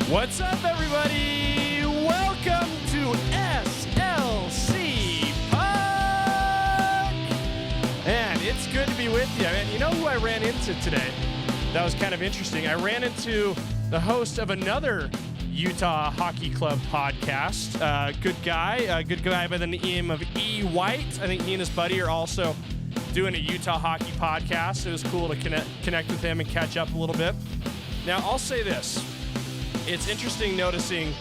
What's up, everybody? Welcome to SLC Puck! And it's good to be with you. And you know who I ran into today? That was kind of interesting. I ran into the host of another Utah Hockey Club podcast. Good guy by the name of E. White. I think he and his buddy are also doing a Utah hockey podcast. It was cool to connect with him and catch up a little bit. Now, I'll say this. It's interesting noticing,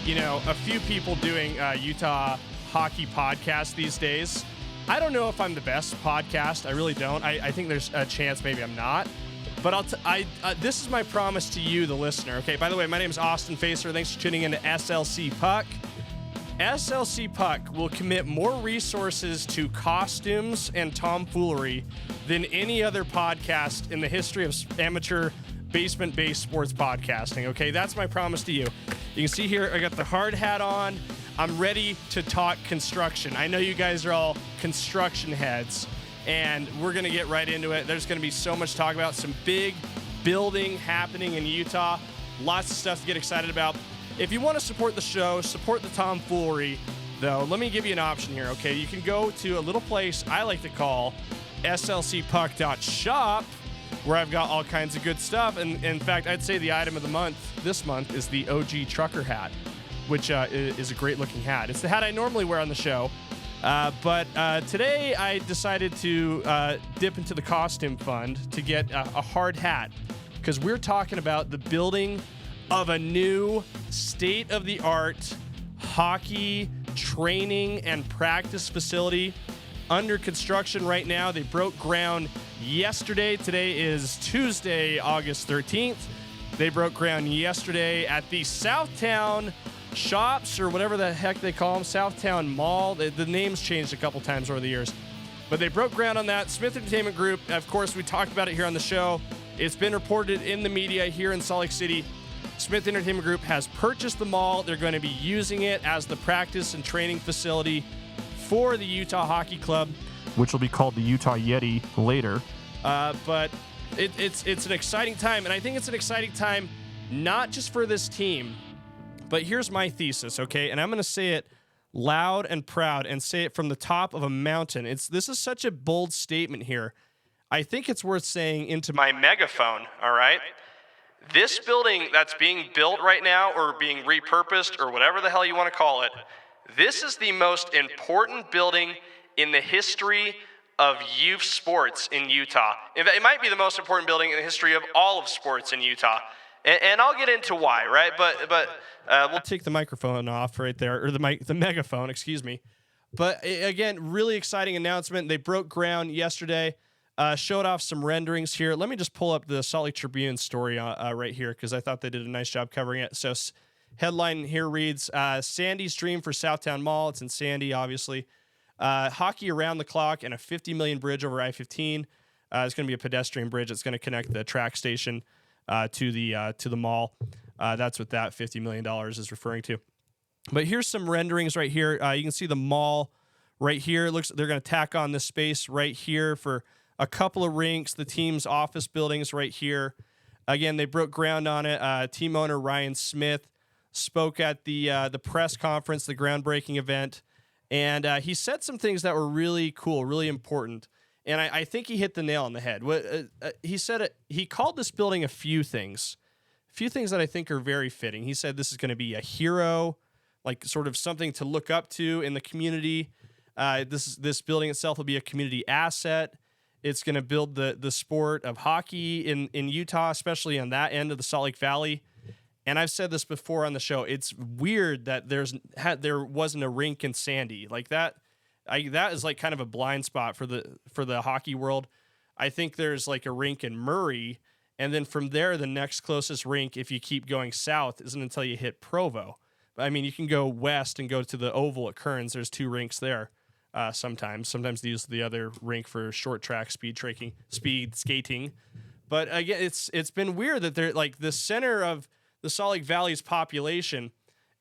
a few people doing Utah hockey podcasts these days. I don't know if I'm the best podcast. I really don't. I think there's a chance maybe I'm not. But this is my promise to you, the listener. Okay, by the way, my name is Austin Facer. Thanks for tuning in to SLC Puck. SLC Puck will commit more resources to costumes and tomfoolery than any other podcast in the history of amateur basement-based sports podcasting, okay? That's my promise to you. You can see here, I got the hard hat on. I'm ready to talk construction. I know you guys are all construction heads, and we're going to get right into it. There's going to be so much to talk about, some big building happening in Utah, lots of stuff to get excited about. If you want to support the show, support the tomfoolery, though, let me give you an option here, okay? You can go to a little place I like to call slcpuck.shop, where I've got all kinds of good stuff. And in fact, I'd say the item of the month this month is the OG trucker hat, which is a great looking hat. It's the hat I normally wear on the show. But today I decided to dip into the costume fund to get a hard hat, because we're talking about the building of a new state-of-the-art hockey training and practice facility under construction right now. They broke ground yesterday. Today is Tuesday, August 13th. They broke ground yesterday at the Southtown Shops, or whatever the heck they call them, Southtown Mall. The name's changed a couple times over the years. But they broke ground on that. Smith Entertainment Group, of course, we talked about it here on the show. It's been reported in the media here in Salt Lake City. Smith Entertainment Group has purchased the mall. They're going to be using it as the practice and training facility for the Utah Hockey Club, which will be called the Utah Yeti later. But it's an exciting time, and I think it's an exciting time not just for this team, but here's my thesis, okay? And I'm going to say it loud and proud and say it from the top of a mountain. This is such a bold statement here. I think it's worth saying into my megaphone, all right? This building that's being built right now, or being repurposed, or whatever the hell you want to call it, this is the most important building in the history of youth sports in Utah. In fact, it might be the most important building in the history of all of sports in Utah. And I'll get into why, right? But we'll take the microphone off right there, or the megaphone, excuse me. But again, really exciting announcement. They broke ground yesterday. Showed off some renderings here. Let me just pull up the Salt Lake Tribune story right here, because I thought they did a nice job covering it. So headline here reads, Sandy's dream for Southtown Mall. It's in Sandy, obviously. Hockey around the clock and a $50 million bridge over I-15. It's going to be a pedestrian bridge. It's going to connect the track station to the mall. That's what that $50 million is referring to. But here's some renderings right here. You can see the mall right here. It looks they're going to tack on this space right here for a couple of rinks. The team's office buildings right here. Again, they broke ground on it. Team owner Ryan Smith spoke at the press conference, the groundbreaking event, and he said some things that were really cool, really important. And I think he hit the nail on the head. He said he called this building a few things that I think are very fitting. He said this is going to be a hero, like sort of something to look up to in the community. This building itself will be a community asset. It's going to build the sport of hockey in Utah, especially on that end of the Salt Lake Valley. And I've said this before on the show. It's weird that there wasn't a rink in Sandy like that. That is like kind of a blind spot for the hockey world. I think there's like a rink in Murray, and then from there, the next closest rink, if you keep going south, isn't until you hit Provo. I mean, you can go west and go to the Oval at Kearns. There's 2 rinks there. Sometimes they use the other rink for short track speed skating. But again, it's been weird that they're like the center of the Salt Lake Valley's population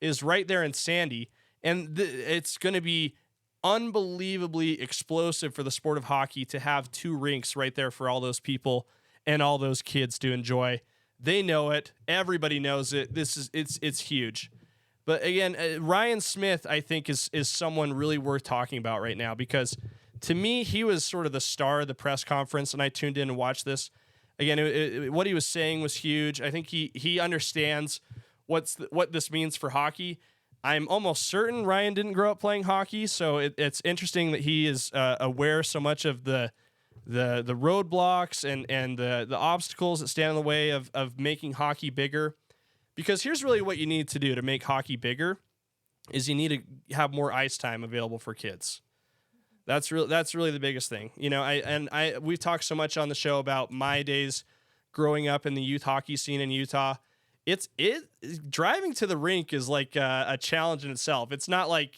is right there in Sandy, and it's going to be unbelievably explosive for the sport of hockey to have 2 rinks right there for all those people and all those kids to enjoy. They know it. Everybody knows it. It's huge. But again, Ryan Smith, I think, is someone really worth talking about right now, because to me, he was sort of the star of the press conference, and I tuned in and watched this. Again, what he was saying was huge. I think he understands what this means for hockey. I'm almost certain Ryan didn't grow up playing hockey, so it's interesting that he is aware so much of the roadblocks and the obstacles that stand in the way of making hockey bigger. Because here's really what you need to do to make hockey bigger is you need to have more ice time available for kids. That's really the biggest thing. We've talked so much on the show about my days growing up in the youth hockey scene in Utah. Driving to the rink is like a challenge in itself. It's not like,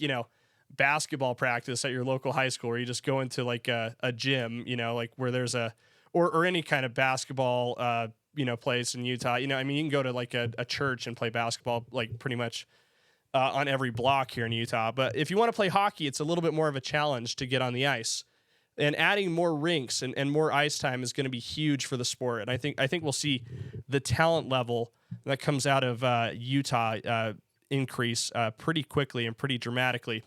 basketball practice at your local high school where you just go into like a gym, like where there's or any kind of basketball, place in Utah. You can go to like a church and play basketball, like pretty much on every block here in Utah. But if you want to play hockey, it's a little bit more of a challenge to get on the ice. And adding more rinks and more ice time is going to be huge for the sport. And I think we'll see the talent level that comes out of Utah increase pretty quickly and pretty dramatically.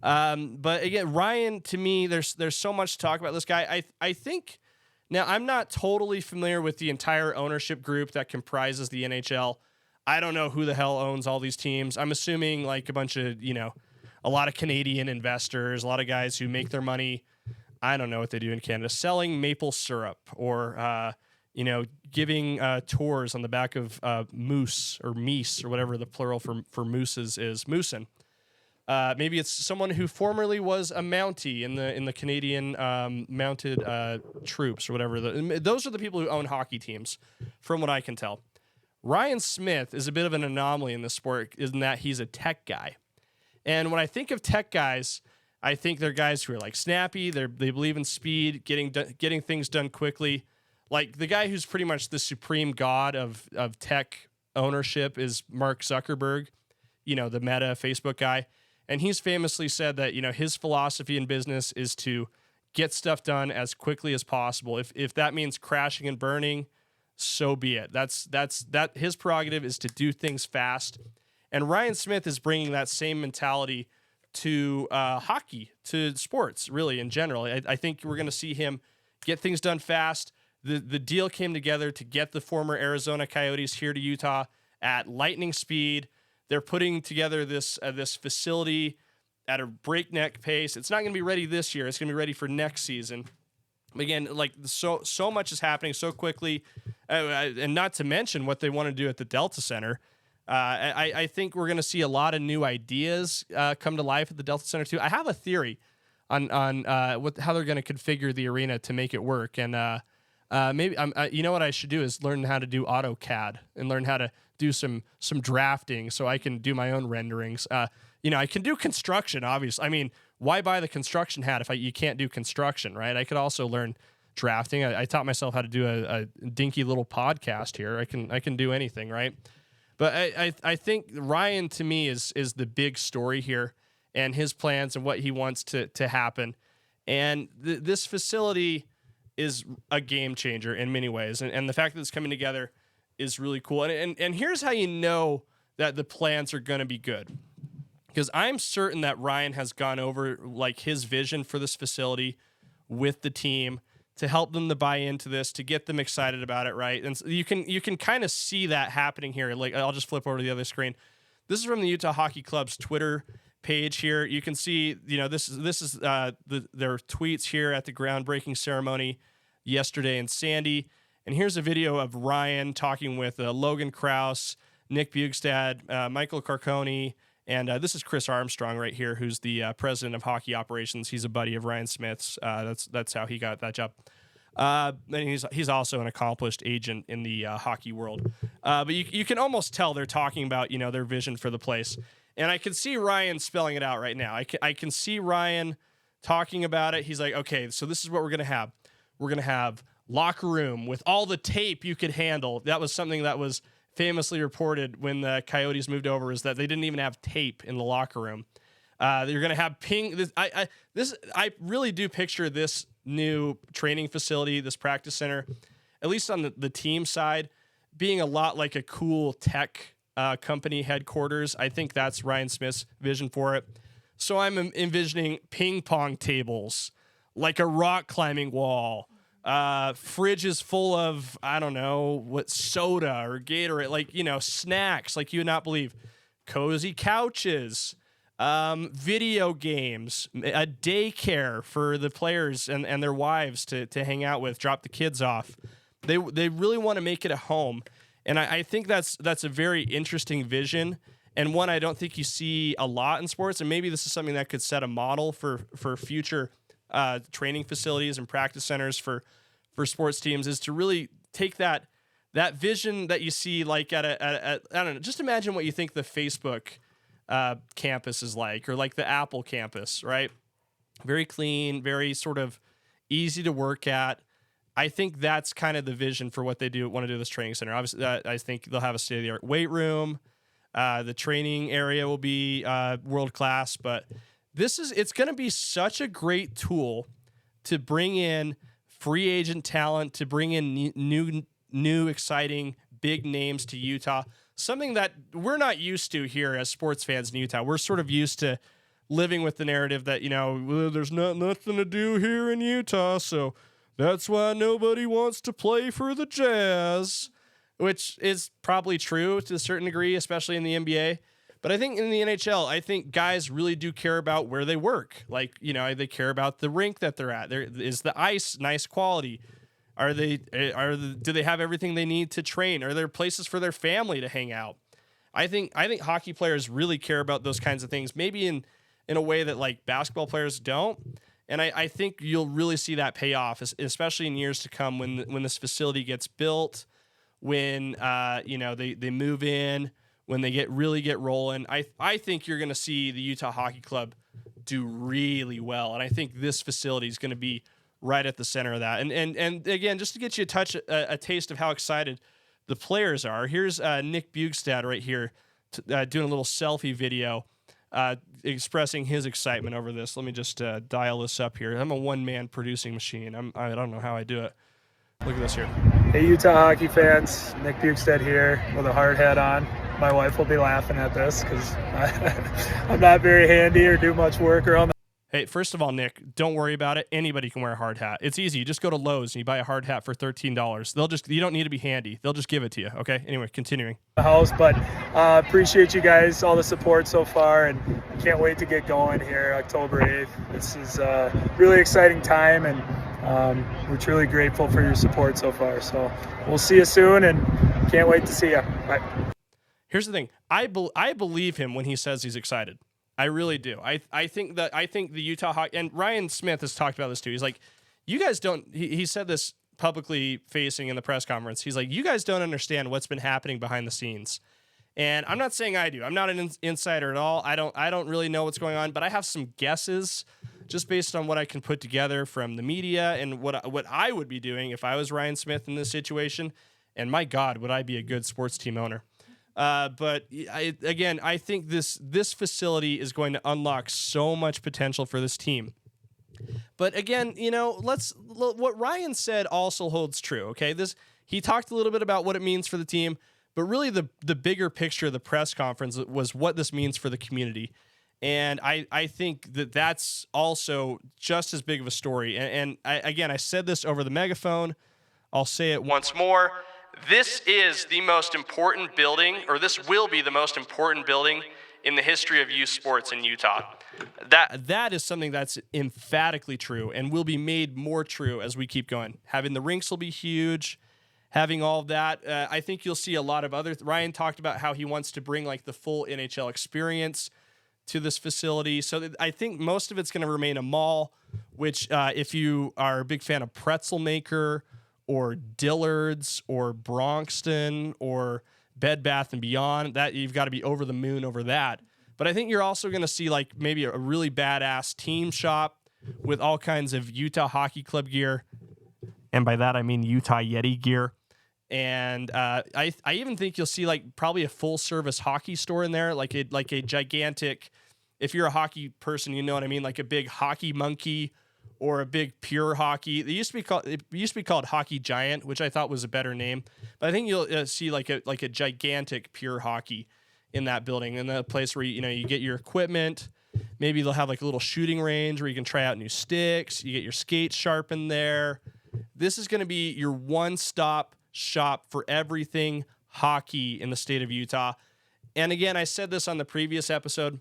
But again, Ryan, to me, there's so much to talk about this guy. I think now I'm not totally familiar with the entire ownership group that comprises the NHL. I don't know who the hell owns all these teams. I'm assuming like a bunch of, a lot of Canadian investors, a lot of guys who make their money. I don't know what they do in Canada, selling maple syrup or, giving tours on the back of moose or meese or whatever the plural for mooses is, moosin'. Maybe it's someone who formerly was a Mountie in the Canadian mounted troops or whatever. Those are the people who own hockey teams, from what I can tell. Ryan Smith is a bit of an anomaly in this sport in that he's a tech guy. And when I think of tech guys, I think they're guys who are like snappy. They believe in speed, getting things done quickly. Like the guy who's pretty much the supreme god of tech ownership is Mark Zuckerberg, the Meta Facebook guy. And he's famously said that, his philosophy in business is to get stuff done as quickly as possible. If that means crashing and burning, so be it. That's his prerogative is to do things fast. And Ryan Smith is bringing that same mentality to hockey, to sports, really, in general. I think we're going to see him get things done fast. The deal came together to get the former Arizona Coyotes here to Utah at lightning speed. They're putting together this facility at a breakneck pace. It's not going to be ready this year. It's going to be ready for next season. Again, like so much is happening so quickly, and not to mention what they want to do at the Delta Center. I think we're going to see a lot of new ideas come to life at the Delta Center too. I have a theory on how they're going to configure the arena to make it work, and maybe what I should do is learn how to do AutoCAD and learn how to do some drafting so I can do my own renderings. I can do construction, obviously. I mean, why buy the construction hat if you can't do construction, right? I could also learn drafting. I taught myself how to do a dinky little podcast here. I can do anything, right? But I think Ryan, to me, is the big story here, and his plans and what he wants to happen. And this facility is a game changer in many ways. And the fact that it's coming together is really cool. And here's how you know that the plans are going to be good. Because I'm certain that Ryan has gone over like his vision for this facility with the team to help them to buy into this, to get them excited about it, right? And so you can kind of see that happening here. Like, I'll just flip over to the other screen. This is from the Utah Hockey Club's Twitter page here. You can see, this is their tweets here at the groundbreaking ceremony yesterday in Sandy. And here's a video of Ryan talking with Logan Krause, Nick Bugstad, Michael Carcone, and this is Chris Armstrong right here, who's the president of hockey operations. He's a buddy of Ryan Smith's. That's how he got that job. And he's also an accomplished agent in the hockey world. But you can almost tell they're talking about their vision for the place. And I can see Ryan spelling it out right now. I can see Ryan talking about it. He's like, okay, so this is what we're gonna have. We're gonna have locker room with all the tape you could handle. That was something that was famously reported when the Coyotes moved over, is that they didn't even have tape in the locker room. You're going to have I really do picture this new training facility, this practice center, at least on the team side, being a lot like a cool tech company headquarters. I think that's Ryan Smith's vision for it. So I'm envisioning ping pong tables, like a rock climbing wall, fridges full of, I don't know, what, soda or Gatorade, like, snacks like you would not believe, cozy couches, video games, a daycare for the players and their wives to hang out with, drop the kids off. They really want to make it a home. And I think that's a very interesting vision, and one I don't think you see a lot in sports. And maybe this is something that could set a model for future training facilities and practice centers for sports teams, is to really take that vision that you see like at I don't know, just imagine what you think the Facebook campus is like, or like the Apple campus, right? Very clean, very sort of easy to work at. I think that's kind of the vision for what they want to do with this training center. Obviously, I think they'll have a state-of-the-art weight room. The training area will be world-class, but it's going to be such a great tool to bring in free agent talent, to bring in new, exciting, big names to Utah, something that we're not used to here as sports fans in Utah. We're sort of used to living with the narrative that, well, there's nothing to do here in Utah, so that's why nobody wants to play for the Jazz, which is probably true to a certain degree, especially in the NBA. But I think in the NHL, I think guys really do care about where they work. Like, they care about the rink that they're at. Is the ice nice quality? Do they have everything they need to train? Are there places for their family to hang out? I think hockey players really care about those kinds of things, maybe in a way that like basketball players don't. And I think you'll really see that pay off, especially in years to come when this facility gets built, when they move in, when they get rolling. I think you're going to see the Utah Hockey Club do really well, and I think this facility is going to be right at the center of that. And again, just to get you a taste of how excited the players are, here's Nick Bugstad right here doing a little selfie video. Expressing his excitement over this. Let me just dial this up here. I'm a one-man producing machine. I don't know how I do it. Look at this here. Hey, Utah hockey fans. Nick Bugstad here with a hard hat on. My wife will be laughing at this because I'm not very handy or do much work around the. Hey, first of all, Nick, don't worry about it. Anybody can wear a hard hat. It's easy. You just go to Lowe's and you buy a hard hat for $13. You don't need to be handy. They'll just give it to you. Okay. Anyway, continuing. House, but appreciate you guys, all the support so far, and can't wait to get going here October 8th. This is a really exciting time, and we're truly grateful for your support so far. So we'll see you soon, and can't wait to see you. Bye. Here's the thing. I believe him when he says he's excited. I really do. I think the Utah Hockey, and Ryan Smith has talked about this too. He's like, you guys don't, he said this publicly facing in the press conference. He's like, you guys don't understand what's been happening behind the scenes. And I'm not saying I do. I'm not an insider at all. I don't really know what's going on, but I have some guesses just based on what I can put together from the media and what I would be doing if I was Ryan Smith in this situation. And my God, would I be a good sports team owner? But I think this facility is going to unlock so much potential for this team. But again, what Ryan said also holds true. Okay, he talked a little bit about what it means for the team, but really the bigger picture of the press conference was what this means for the community. And I think that's also just as big of a story. And I said this over the megaphone. I'll say it once more. This is the most important building, or this will be the most important building in the history of youth sports in Utah. That is something that's emphatically true and will be made more true as we keep going. Having the rinks will be huge. Having all of that, I think you'll see a lot of other. Ryan talked about how he wants to bring like the full NHL experience to this facility. So I think most of it's going to remain a mall, which if you are a big fan of PretzelMaker or Dillard's or Bronxton or Bed Bath & Beyond, that you've got to be over the moon over that. But I think you're also going to see like maybe a really badass team shop with all kinds of Utah Hockey Club gear. And by that, I mean Utah Yeti gear. And I even think you'll see like probably a full service hockey store in there, like a gigantic, if you're a hockey person, you know what I mean, like a big hockey monkey or a big pure hockey. It used to be called Hockey Giant, which I thought was a better name. But I think you'll see like a gigantic pure hockey in that building, in the place where you get your equipment. Maybe they'll have like a little shooting range where you can try out new sticks. You get your skates sharpened there. This is going to be your one-stop shop for everything hockey in the state of Utah. And again, I said this on the previous episode.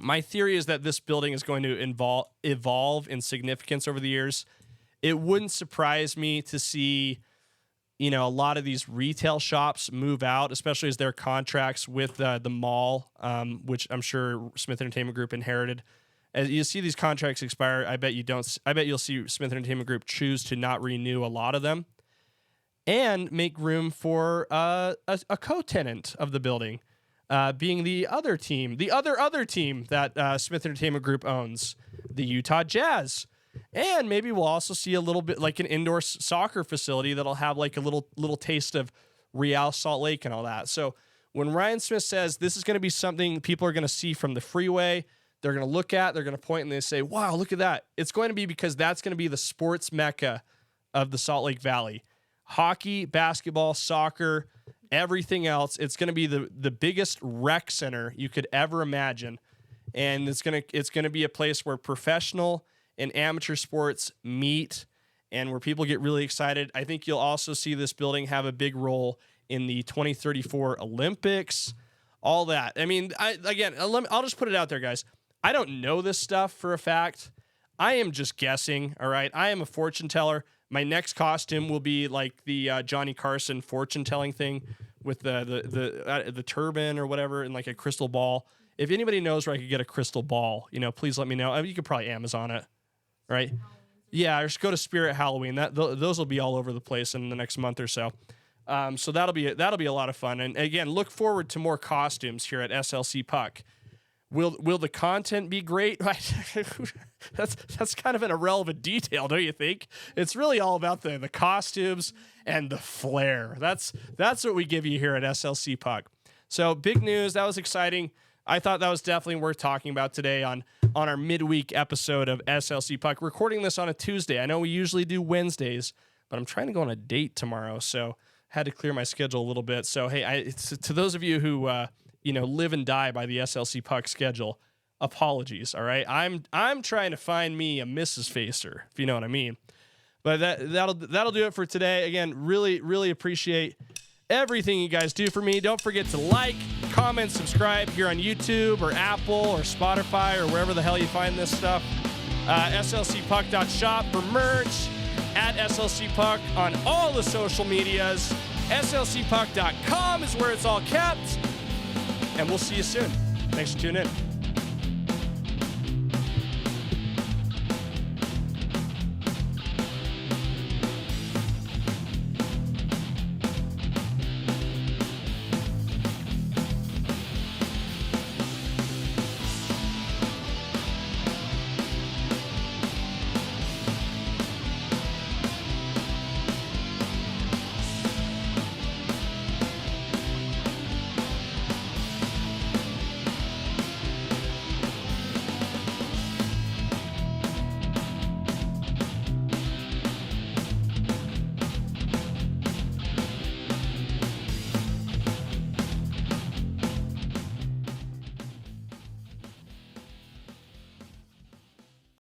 My theory is that this building is going to evolve in significance over the years. It wouldn't surprise me to see, a lot of these retail shops move out, especially as their contracts with the mall, which I'm sure Smith Entertainment Group inherited. As you see these contracts expire, I bet you'll see Smith Entertainment Group choose to not renew a lot of them and make room for a co-tenant of the building. Being the other team that Smith Entertainment Group owns, the Utah Jazz. And maybe we'll also see a little bit like an indoor soccer facility that'll have like a little taste of Real Salt Lake and all that. So when Ryan Smith says this is going to be something people are going to see from the freeway, they're going to look at, they're going to point and they say, wow, look at that. It's going to be because that's going to be the sports mecca of the Salt Lake Valley. Hockey, basketball, soccer, everything else. It's going to be the biggest rec center you could ever imagine. And it's going to be a place where professional and amateur sports meet and where people get really excited. I think you'll also see this building have a big role in the 2034 Olympics, all that. I mean, I'll just put it out there, guys. I don't know this stuff for a fact. I am just guessing, all right? I am a fortune teller. My next costume will be like the Johnny Carson fortune-telling thing with the turban or whatever and like a crystal ball. If anybody knows where I could get a crystal ball, please let me know. I mean, you could probably Amazon it, right? Yeah, or just go to Spirit Halloween. Those will be all over the place in the next month or so. So that'll be a lot of fun. And again, look forward to more costumes here at SLC Puck. Will the content be great? That's kind of an irrelevant detail, don't you think? It's really all about the costumes and the flair. That's what we give you here at SLC Puck. So big news. That was exciting. I thought that was definitely worth talking about today on our midweek episode of SLC Puck. Recording this on a Tuesday. I know we usually do Wednesdays, but I'm trying to go on a date tomorrow, so had to clear my schedule a little bit. So hey, to those of you who live and die by the SLC Puck schedule, apologies, all right? I'm trying to find me a Mrs. Facer, if you know what I mean. But that'll do it for today. Again, really, really appreciate everything you guys do for me. Don't forget to like, comment, subscribe here on YouTube or Apple or Spotify or wherever the hell you find this stuff. SLCpuck.shop for merch, at SLC Puck on all the social medias. SLCpuck.com is where it's all kept. And we'll see you soon. Thanks for tuning in.